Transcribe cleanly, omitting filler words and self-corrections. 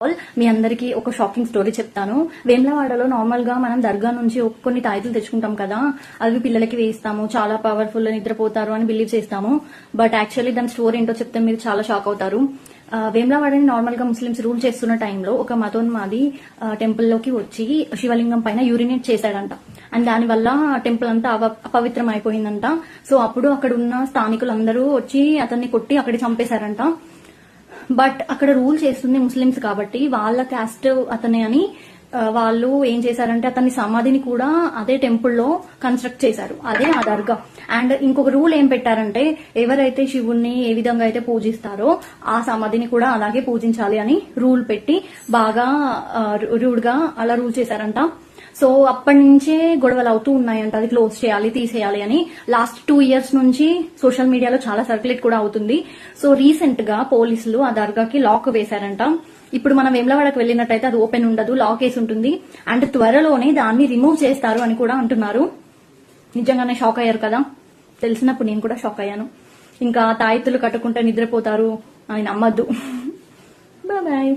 మీ అందరికి ఒక shocking story చెప్తాను. వేములవాడలో నార్మల్ గా మనం దర్గా నుంచి కొన్ని తాయితులు తెచ్చుకుంటాం కదా, అవి పిల్లలకి వేస్తాము, చాలా పవర్ఫుల్ నిద్రపోతారు అని బిలీవ్ చేస్తాము. బట్ యాక్చువల్లీ దాని స్టోరీ ఏంటో చెప్తే మీరు చాలా షాక్ అవుతారు. వేములవాడని నార్మల్ గా ముస్లిమ్స్ రూల్ చేస్తున్న టైంలో ఒక మతోన్మాది టెంపుల్ లోకి వచ్చి శివలింగం పైన యూరినేట్ చేశాడంట. అండ్ దానివల్ల టెంపుల్ అంతా అపవిత్రం అయిపోయిందంట. సో అప్పుడు అక్కడ ఉన్న స్థానికులందరూ వచ్చి అతన్ని కొట్టి అక్కడ చంపేశారంట. బట్ అక్కడ రూల్ చేస్తుంది ముస్లిమ్స్ కాబట్టి వాళ్ళ క్యాస్ట్ అతనే అని వాళ్ళు ఏం చేశారంటే అతని సమాధిని కూడా అదే టెంపుల్లో కన్స్ట్రక్ట్ చేశారు, అదే ఆ దర్గా. అండ్ ఇంకొక రూల్ ఏం పెట్టారంటే ఎవరైతే శివుణ్ణి ఏ విధంగా అయితే పూజిస్తారో ఆ సమాధిని కూడా అలాగే పూజించాలి అని రూల్ పెట్టి బాగా రూడ్ గా అలా రూల్ చేశారంట. సో అప్పటి నుంచే గొడవలు అవుతూ ఉన్నాయంట, అది క్లోజ్ చేయాలి తీసేయాలి అని. లాస్ట్ 2 years నుంచి సోషల్ మీడియాలో చాలా సర్క్యులేట్ కూడా అవుతుంది. సో రీసెంట్ గా పోలీసులు ఆ దర్గాకి లాక్ వేశారంట. ఇప్పుడు మనం వేములవాడకు వెళ్ళినట్టయితే అది ఓపెన్ ఉండదు, లాక్ వేసి ఉంటుంది. అండ్ త్వరలోనే దాన్ని రిమూవ్ చేస్తారు అని కూడా అంటున్నారు. నిజంగానే షాక్ అయ్యారు కదా, తెలిసినప్పుడు నేను కూడా షాక్ అయ్యాను. ఇంకా తాయితులు కట్టుకుంటే నిద్రపోతారు అని నమ్మద్దు. బాయ్.